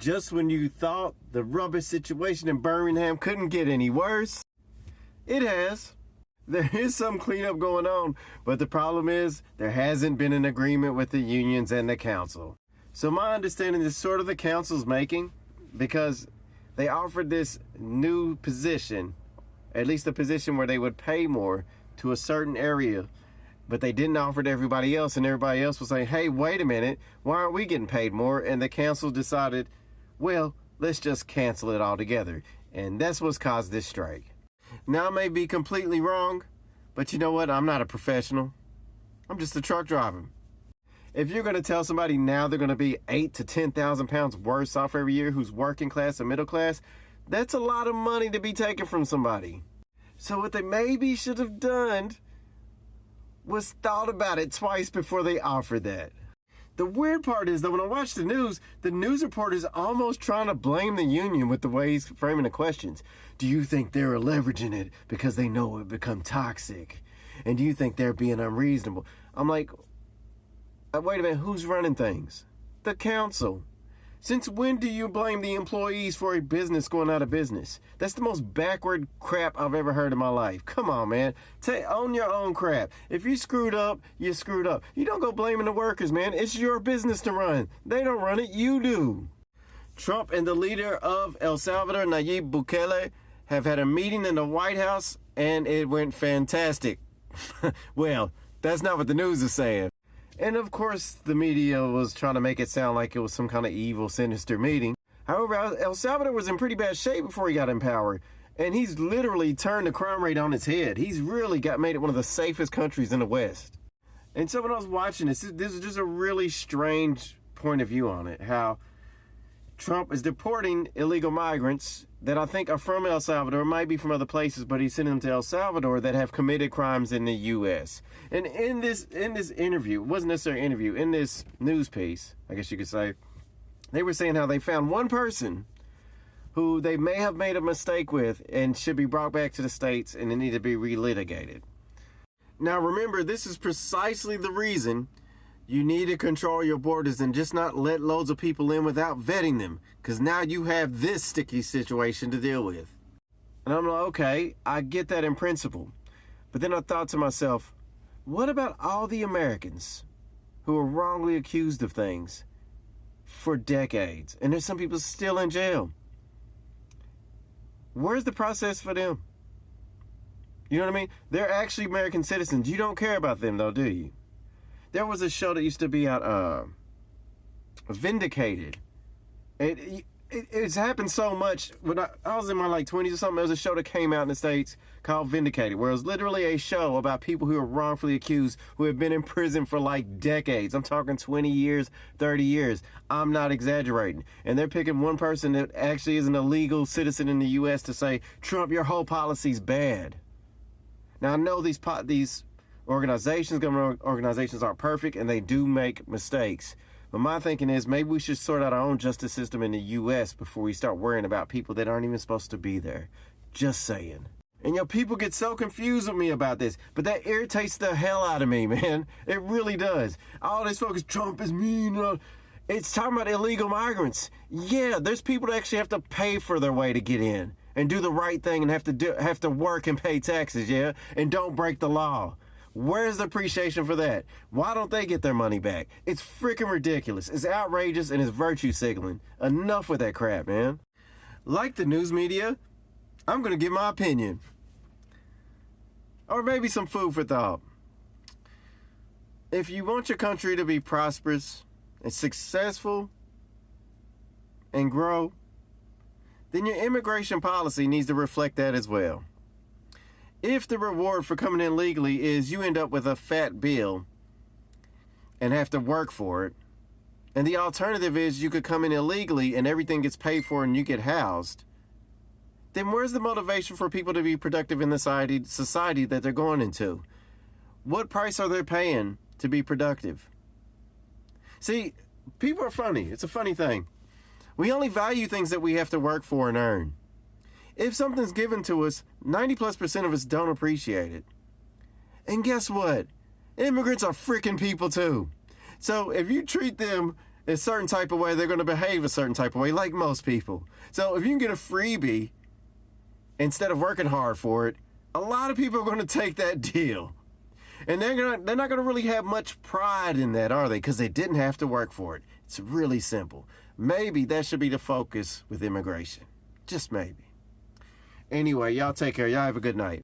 Just when you thought the rubbish situation in Birmingham couldn't get any worse, it has. There is some cleanup going on, but the problem is there hasn't been an agreement with the unions and the council. So my understanding is sort of the council's making, because they offered this new position, at least a position where they would pay more to a certain area, but they didn't offer it to everybody else, and everybody else was saying, hey, wait a minute, why aren't we getting paid more? And the council decided, well, let's just cancel it altogether. And that's what's caused this strike. Now, I may be completely wrong, but you know what? I'm not a professional. I'm just a truck driver. If you're going to tell somebody now they're going to be 8,000 to 10,000 pounds worse off every year who's working class or middle class, that's a lot of money to be taken from somebody. So what they maybe should have done was thought about it twice before they offered that. The weird part is that when I watch the news reporter is almost trying to blame the union with the way he's framing the questions. Do you think they're leveraging it because they know it would become toxic? And do you think they're being unreasonable? I'm like, wait a minute, who's running things? The council. Since when do you blame the employees for a business going out of business? That's the most backward crap I've ever heard in my life. Come on, man. Own your own crap. If you screwed up, you screwed up. You don't go blaming the workers, man. It's your business to run. They don't run it, you do. Trump and the leader of El Salvador, Nayib Bukele, have had a meeting in the White House, and it went fantastic. Well, that's not what the news is saying. And of course, the media was trying to make it sound like it was some kind of evil, sinister meeting. However, El Salvador was in pretty bad shape before he got in power. And he's literally turned the crime rate on its head. He's really made it one of the safest countries in the West. And so when I was watching this is just a really strange point of view on it. How Trump is deporting illegal migrants that I think are from El Salvador, might be from other places, but he's sending them to El Salvador that have committed crimes in the U.S. And in this interview, it wasn't necessarily an interview, in this news piece, I guess you could say, they were saying how they found one person who they may have made a mistake with and should be brought back to the States and they need to be relitigated. Now remember, this is precisely the reason you need to control your borders and just not let loads of people in without vetting them, because now you have this sticky situation to deal with. And I'm like, okay, I get that in principle. But then I thought to myself, what about all the Americans who are wrongly accused of things for decades? And there's some people still in jail. Where's the process for them? You know what I mean? They're actually American citizens. You don't care about them, though, do you? There was a show that used to be out, Vindicated. It's happened so much. When I was in my 20s or something, there was a show that came out in the States called Vindicated, where it was literally a show about people who are wrongfully accused who have been in prison for decades. I'm talking 20 years, 30 years. I'm not exaggerating. And they're picking one person that actually is an illegal citizen in the U.S. to say, Trump, your whole policy's bad. Now, I know these government organizations aren't perfect, and they do make mistakes. But my thinking is maybe we should sort out our own justice system in the U.S. before we start worrying about people that aren't even supposed to be there. Just saying. And people get so confused with me about this, but that irritates the hell out of me, man. It really does. All this focus, Trump is mean. It's talking about illegal migrants. Yeah, there's people that actually have to pay for their way to get in and do the right thing and have to work and pay taxes, yeah, and don't break the law. Where's the appreciation for that? Why don't they get their money back? It's freaking ridiculous. It's outrageous and it's virtue signaling. Enough with that crap, man. Like the news media, I'm going to give my opinion. Or maybe some food for thought. If you want your country to be prosperous and successful and grow, then your immigration policy needs to reflect that as well. If the reward for coming in legally is you end up with a fat bill and have to work for it, and the alternative is you could come in illegally and everything gets paid for and you get housed, then where's the motivation for people to be productive in the society that they're going into? What price are they paying to be productive? See, people are funny. It's a funny thing. We only value things that we have to work for and earn. If something's given to us, 90+% of us don't appreciate it. And guess what? Immigrants are freaking people too. So if you treat them a certain type of way, they're going to behave a certain type of way, like most people. So if you can get a freebie instead of working hard for it, a lot of people are going to take that deal. And they're not going to really have much pride in that, are they? Because they didn't have to work for it. It's really simple. Maybe that should be the focus with immigration. Just maybe. Anyway, y'all take care. Y'all have a good night.